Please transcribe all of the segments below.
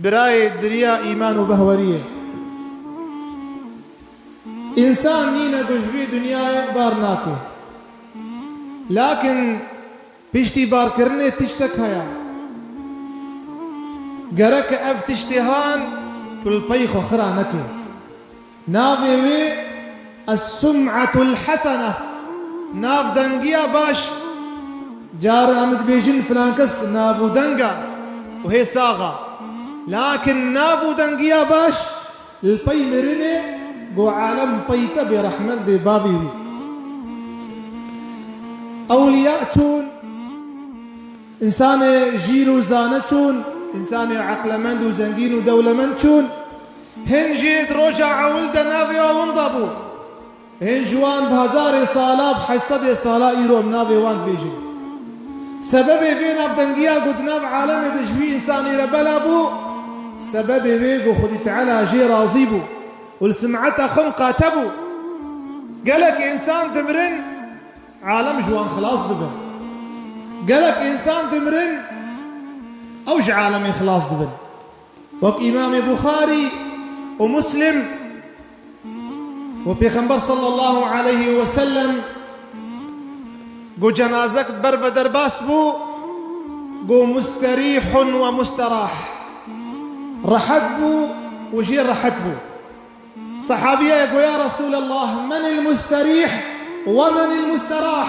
براي دريا إيمان وبهورية إنسان نينا قجفي دنيا بارناكي لكن بيشتي بار كرني تشتك هيا قرك أف تشتهان تلبيخ خرانكي نافي وي السمعة الحسنة ناف دنقيا باش جار أمد بيجن فلان كس نافو دنقا وهي ساغة لكن نافو دنقيا باش البي مرني قو عالم بيتا برحمة ذي بابي أولياء تون إنسان جيلو زانتون إنسان عقلمند وزنجين ودولمند تون هن جيد رجع عولد نافي وانضبو هن جوان بهزار صالة بحشصد صالة إيروم نافي واند بيجي سببي فين أبدنقيا قد ناف عالم تجوي إنساني ربلابو سببي بيقو خدي تعالى جي رازيبو والسمعته خنقة تبو قالك إنسان دمرن عالم جوان خلاص دبن قالك إنسان دمرن أوج عالمي خلاص دبن وك إمام بخاري ومسلم وبيغمبر صلى الله عليه وسلم قو جنازك برب درباس بو قو مستريح ومستراح رحت بو وجي رحت بو صحابية يقول يا رسول الله من المستريح ومن المستراح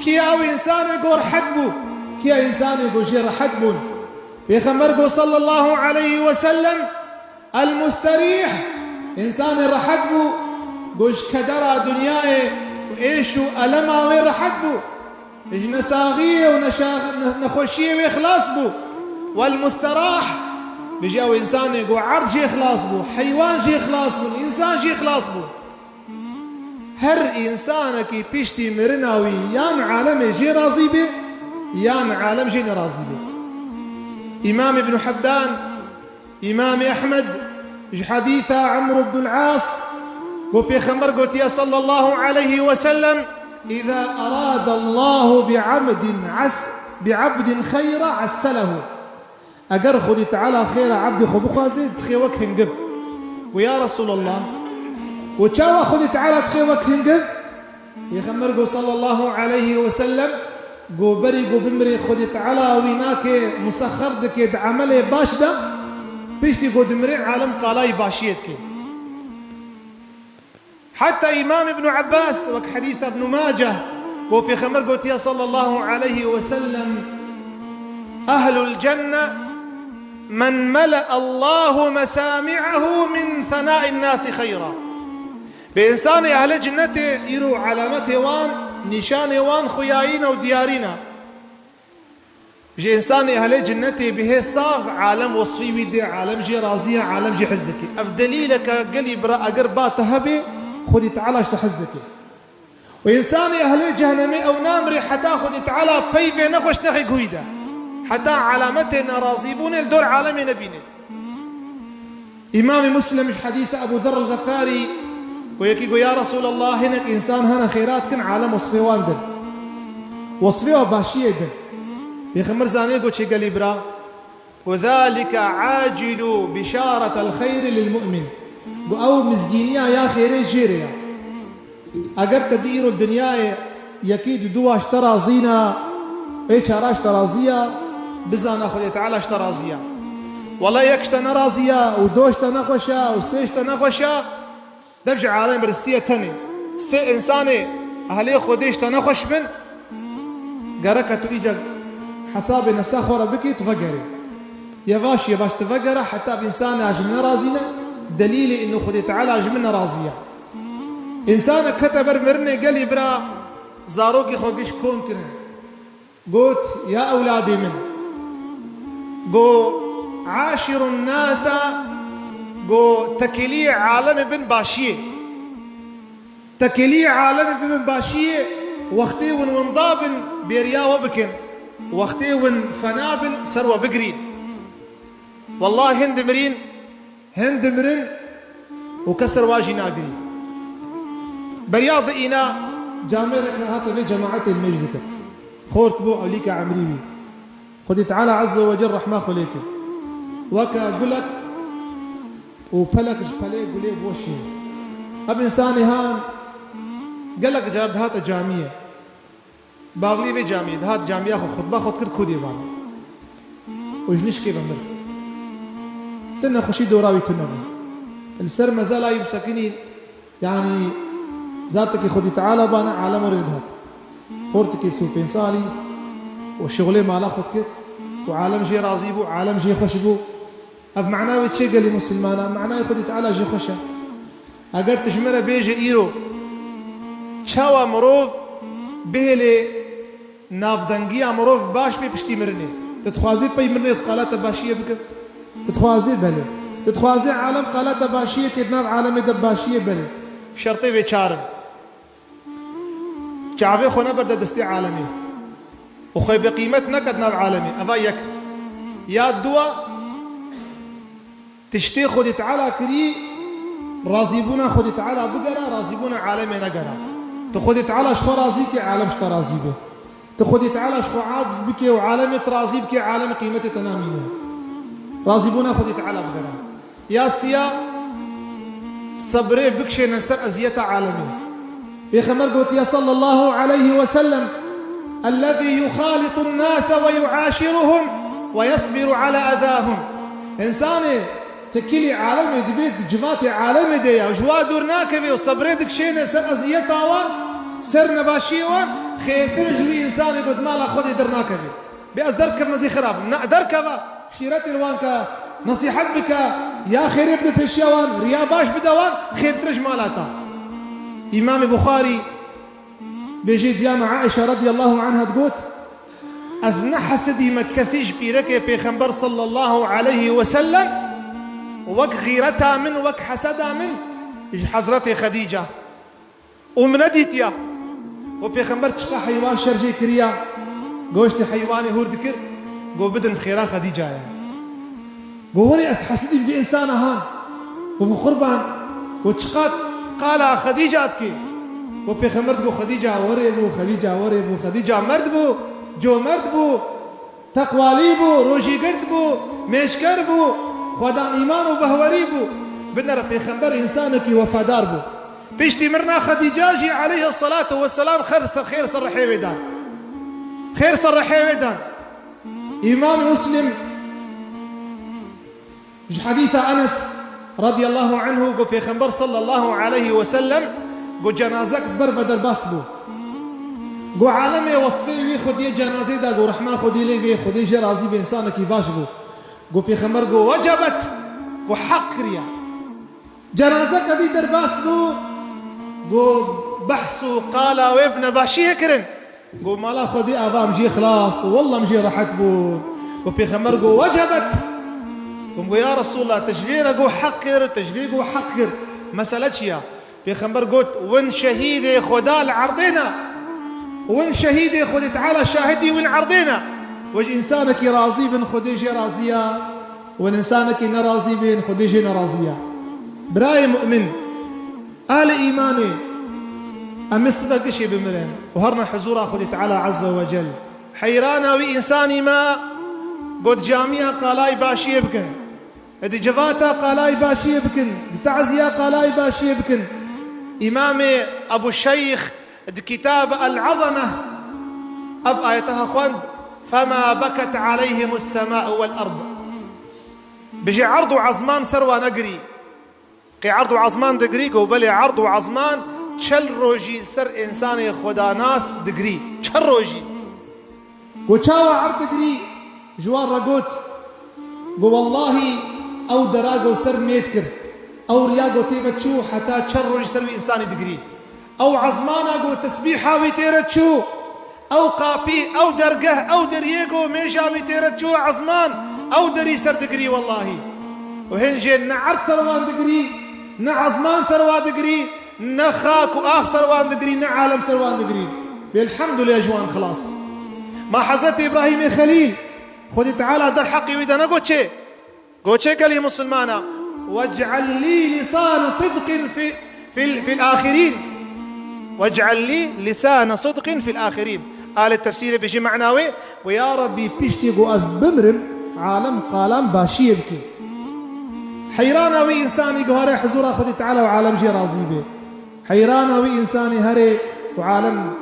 كي أو إنسان يقول رحت بو كي إنسان يقول جي رحت بو بيغمبر صلى الله عليه وسلم المستريح إنسان رحت بو قوش كدرى دنياي وإيشو ألمها وين رحت بو إيش نساغية ونخشية ويخلاص بو والمستراح بيجاو إنسان يقول عرض جي خلاص بو حيوان جي خلاص بو إنسان جي خلاص بو هر إنسانك بيشتي مرناوي يان عالم جي راضي بي يان عالم جي نراضي بي إمام ابن حبان إمام أحمد حديث عمرو بن العاص قوبي خمر قلت يا صلى الله عليه وسلم إذا أراد الله بعبد خير عسله أقر خذي تعالى خير عبد خبخ زيد تخيوك هنقب ويا رسول الله وتشاوى خذي تعالى تخيوك هنقب يخمر قو صلى الله عليه وسلم قو بري قو بمري خذي تعالى ويناك مسخر دك عمله باش ده بيشتي قو دمري عالم قالاي باشيتك حتى إمام ابن عباس وك حديث ابن ماجه قو بيخمر قوت يا صلى الله عليه وسلم أهل الجنة من ملأ الله مسامعه من ثناء الناس خيرا بإنسان أهل جنته يرو علامته وان نشان وان خياينا وديارنا بجي إنسان أهل جنته به صاغ عالم وصفي ودي عالم جي رازية عالم جي حزدك أفدليلك قلي برا أقربات هبي خذي تعالى اشتحزدك وإنسان أهل جهنم أو نامري حتى خذي تعالى بيفي نخوش نخي قويدة حتى علامتنا راضيبون الدور عالمي نبينا إمام مسلم حديث أبو ذر الغفاري ويكيقو يا رسول الله هناك إنسان هنا خيرات كن عالم وصفي واندن وصفي وباشية دن يخمر زانيقو چه قلي برا وذلك عاجل بشارة الخير للمؤمن أو مزجينيا يا خيري جيريا أقر تدير الدنيا يكيد دواش ترازينا ايش هراش ترازيا بزانا خذ تعالى اشترازيا والله يكشت نرازيا ودوش تنخوشا وسيش تنخوشا دفع عالم برسية تاني سي إنساني أهلي خوديش تنخوش من قركة إيجا حساب نفسها خورا بكي تفقري يباش تفقر حتى بإنسان أجمنا رازينا دليل إنه خذ تعالى أجمنا رازيا إنسان كتبر مرني قالي برا زاروكي خوكيش كون كرن قلت يا أولادي من قو عاشر الناس قو تكلي عالم بن باشيه تكلي عالم بن باشيه وقتي ونضاب بيريا وبكن وقتي ونفناب سروى بقرين والله هند مرين وكسر واجي ناقري برياض إنا جامرك هات في جماعة المجدك خورت بو أوليك عمريبي خذي تعالى عز وجل رحمه عليك وكا قلك وبلك جبلي قولي بوشي اب انساني هان قالك جارد هات جامعة باغلي في جامعة هات جامعة خطبة خد كر كودي بانا وجنش كيف امر تنا خشي دوراوي تنا السر مازال يمسكني يعني ذاتك خدي تعالى بانا عالم ورد هات خورتك سو بينسالي وشغلي مالا خدك وعالم جي راضي بو عالم جي خوش بو اف معناه تشي قال لي مسلمانا معناه خدي تعالى جي خوشه اگر تشمره بيجي ايرو چاوا مروف بهلي نافدنگي مروف باش بي پشتي مرني تتخوازي بي مرني قالات باشيه بك تتخوازي بله تتخوازي عالم قالات باشيه كدناف عالم دباشيه بله شرطي بيچارم چاوي خونه برد دستي عالمي وخي بقيمت نكد ناف عالمي افايك يا الدوا تشتي خدي تعالى كري راضيبونا خدي تعالى بقرا راضيبونا عالمي نقرا تخدي تعالى شخو راضيك عالم شخو راضي به تخدي تعالى شخو عاجز بك وعالم تراضي بك عالم قيمته تنامين راضيبونا خدي تعالى بقرا يا سيا صبري بكشي ننسر ازيته عالمي بيخمر قلت يا صلى الله عليه وسلم الذي يخالط الناس ويعاشرهم ويصبر على اذاهم انساني تكيلي عالمي دبيت جفاتي عالمي ديا وجوا دورناك بي وصبري دكشينا سر ازيتاوا سر نباشيوا خيتر جوي انساني قد مالا خدي درناك بي بأزدرك مزي خراب نقدرك شيرتي روانك نصيحت بك يا خير ابن بيشيوان ريا باش بدوان خير ترج مالاتا امام بخاري بيجي ديانا عائشة رضي الله عنها تقول ازنا حسدي مكسيش بيرك بيخنبر صلى الله عليه وسلم وك غيرتها من وك حسدها من حضرتي خديجة ومنديت يا وبيخنبر تشقى حيوان شرجي كريا قوشتي حيواني هور ذكر قو بدن خيرا خديجة يعني قوري استحسدي بإنسان هان وبخربان وتشقات قال خديجة أتكي وبيخنبر قو خديجة وريبو خديجة وريبو خديجة مرد بو جو مرد بو تقوالي بو روشي قرد بو مشكر بو خدان إيمان وبهوري بو بدنا ربي خنبر إنسانك وفادار بو بيشتي مرنا خديجاجي عليه الصلاة والسلام خير صرحي ودان خير صرحي ودان إمام مسلم حديث أنس رضي الله عنه قو بيخنبر صلى الله عليه وسلم قو جنازك برفد الباس بو قو عالمي وصفي وي خدي جنازي دا قو رحمة خدي لي بي خدي جي راضي بإنسانك باش بو قو بيخمر قو وجبت وحق ريا جنازة كدي درباس بو قو بحثوا قال وابن باشي كرن قو مالا خدي أبا مجي خلاص والله مجي راحت بو قو بيخمر قو وجبت قو يا رسول الله تشفير قو حقر تشفير قو حقر مسألة يا بيخمر قوت وين شهيدي خدا لعرضنا وين شهيدي خدي تعالى شاهدي وين عرضنا وج إنسانك راضي بن خديجة راضية والإنسانك نراضي بن خديجة نراضية براي مؤمن آل إيماني أمسبق شي بمرن وهرنا حضور خدي تعالى عز وجل حيرانا وإنساني ما قد جامعة قالاي باشي يبكن ادي جفاتا قالاي باشي يبكن دي تعزية قالاي باشي يبكن إمامي أبو الشيخ دي كتاب العظمة أف آيتها خواند فما بكت عليهم السماء والأرض بيجي عرض وعظمان سروى نقري قي عرض وعظمان دقري قوبلي عرض وعظمان چل روجي سر إنساني خدا ناس دقري چل روجي وچاوى عرض دقري جوار رقوت قو والله أو دراغو سر ميتكر أو رياغو تيغت شو حتى چل روجي سروي إنساني دقري أو عظمانا قو تسبيحا ويتيرت شو أو قابي أو درقه أو دريقو ميجا ميتيرت شو عظمان أو دري سر دقري والله وهنجي نعرض سروان دقري نعظمان سروان دقري نخاك وآخ سروان دقري نعالم سروان دقري بالحمد لله جوان خلاص ما حضرت إبراهيم خليل خذي تعالى در حقي ويدنا قوتشي قال لي مسلمانا واجعل لي لسان صدق في الآخرين واجعل لي لسان صدق في الآخرين. آل التفسير بيجي معناوي ويا ربي بيشتي قواز بمرم عالم قالم باشي بكي حيرانا وي إنساني قهري حضور خدي تعالى وعالم جي راضي به حيرانا وي إنساني هري وعالم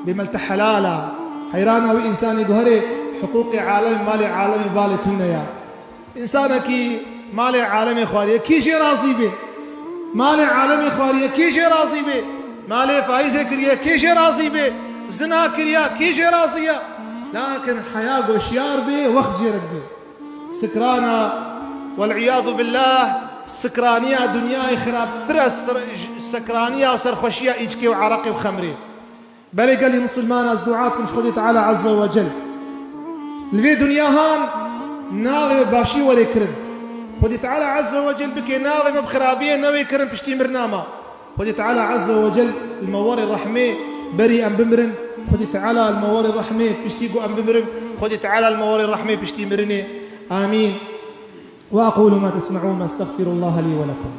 بملت حلالا حيرانا وي إنساني قهري حقوق عالم مالي عالم بالي تنيا إنسانك مالي عالم خواريه كي جي راضي به مالي عالم خواريه كي جي راضي به مالي فايزة كريه كي جي راضي به زنا كريه كي جي راضيه لكن حياة وشيار به وقت جيرت به سكرانا والعياذ بالله سكرانية دنياي خراب ترس سكرانية وسرخوشية إجكي وعرقي وخمري بلي قال لي مسلمان از دعاتكم شخدي تعالى عز وجل لبي دنيا هان ناغي باشي ولي كرم خدي تعالى عز وجل بكي ناغي بخرابية نوي كرم بشتي مرناما خدي تعالى عز وجل المواري الرحمة بري أم بمرن خدي تعالى المواري الرحمة بشتي قو أم بمرن خدي تعالى المواري الرحمة بشتي مرني آمين وأقول ما تسمعون أستغفر الله لي ولكم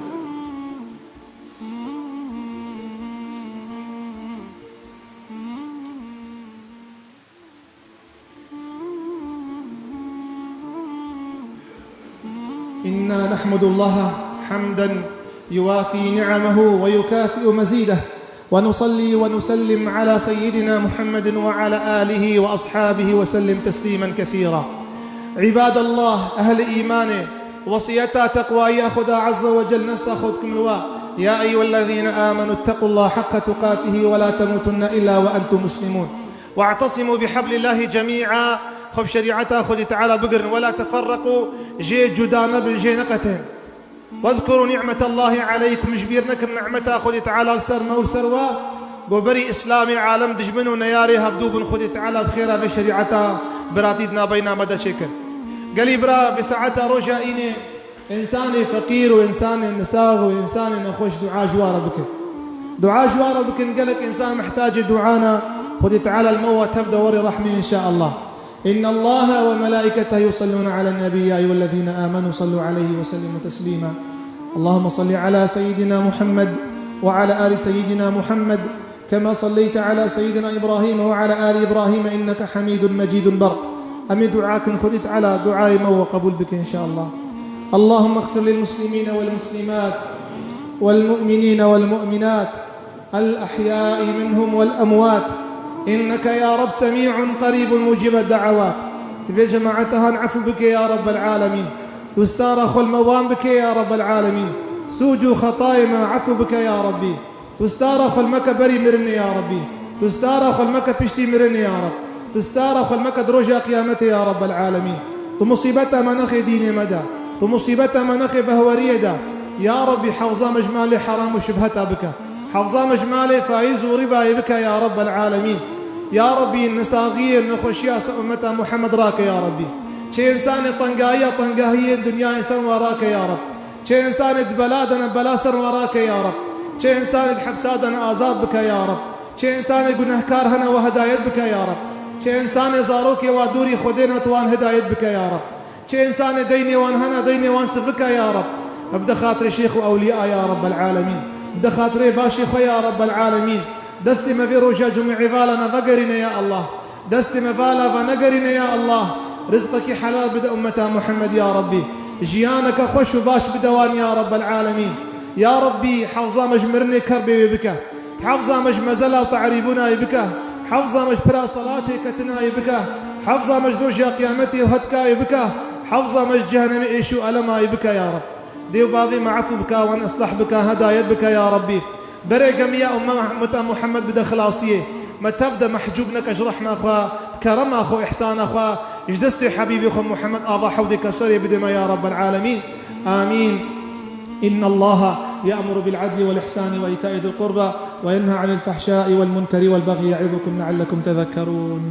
إنا نحمد الله حمدا يوافي نعمه ويكافئ مزيده ونصلي ونسلم على سيدنا محمد وعلى آله وأصحابه وسلم تسليما كثيرا عباد الله أهل إيمانه وصيتا تقوى ياخذ عز وجل نفس أخذكم الوا يا أيها الذين آمنوا اتقوا الله حق تقاته ولا تموتن إلا وأنتم مسلمون واعتصموا بحبل الله جميعا خب شريعتها خذ تعالى بقرن ولا تفرقوا جي جدانا بالجي نقتين واذكروا نعمة الله عليكم جبيرنكم نعمتها خذ تعالى لسرما وسروا قبري إسلامي عالم دجمنوا نياري هفدوب خذ تعالى بخيرها بشريعتها براتيدنا بين مدى شكل قالي برا بساعتها روجا إني إنساني فقير وإنساني نساغ وإنساني نخوش دعاء جوار بك دعاء جوار بك قالك إنسان محتاج دعانا خذ تعالى الموت تبدأ وري رحمه إن شاء الله إن الله وملائكته يصلون على النبي يا أيها الذين آمنوا صلوا عليه وسلموا تسليما اللهم صل على سيدنا محمد وعلى آل سيدنا محمد كما صليت على سيدنا إبراهيم وعلى آل إبراهيم إنك حميد مجيد بر أمي دعاك خذت على دعاء مو قبول بك إن شاء الله اللهم اغفر للمسلمين والمسلمات والمؤمنين والمؤمنات الأحياء منهم والأموات إنك يا رب سميع قريب مجيب الدعوات تبي جماعتها نعفو بك يا رب العالمين تستارخ الموان بك يا رب العالمين سوجوا خطايا عفو بك يا ربي تستارخ المكبري مرني يا ربي تستارخ المكبشتي مرني يا رب تستارخ المكد رجا قيامتي يا رب العالمين مصيبتها منخي ديني مدى مصيبتها منخي بهورية دا يا ربي حفظا مجمالي حرام وشبهتها بك حفظا مجمالي فايز وربا بك يا رب العالمين يا ربي النساغير نخوشيا أمتا محمد راك يا ربي شي إنسان طنقاهية دنيا إنسان وراك يا رب شي إنسان بلادنا بلاسر وراك يا رب شي إنسان حبسادنا آزاد بك يا رب شي إنسان قنهكار هنا وهدايت بك يا رب شي إنسان زاروك ودوري خدينا توان هدايت بك يا رب شي إنسان ديني وان هنا ديني وان سفك يا رب ابدا خاطري شيخ وأولياء يا رب العالمين ابدا خاطري باشي خو يا رب العالمين دستي مفيرو جمع عفالنا فقرنا يا الله دستي مفالا فنقرنا يا الله رزقك حلال بدا أمتا محمد يا ربي جيانك خوش وباش بدوان يا رب العالمين يا ربي حفظا مجمرني كربي بك حفظا مج مزلا وتعريبنا بك حفظا مج برا صلاتي كتنا بك حفظا مج رجا قيامتي وهتكا بك حفظا مج جهنم إيشو ألما بك يا رب ديو باغي معفو بك وان أصلح بك هدايت بك يا ربي بريقم يا أمة محمد بدا خلاصية ما تبدا محجوبنك اجرحنا اخوا كرم اخو احسان اخوا اجدستي حبيبي اخو محمد ابا حودي كبسري بدما يا رب العالمين امين. ان الله يأمر بالعدل والاحسان وايتاء ذي القربى وينهى عن الفحشاء والمنكر والبغي يعظكم لعلكم تذكرون.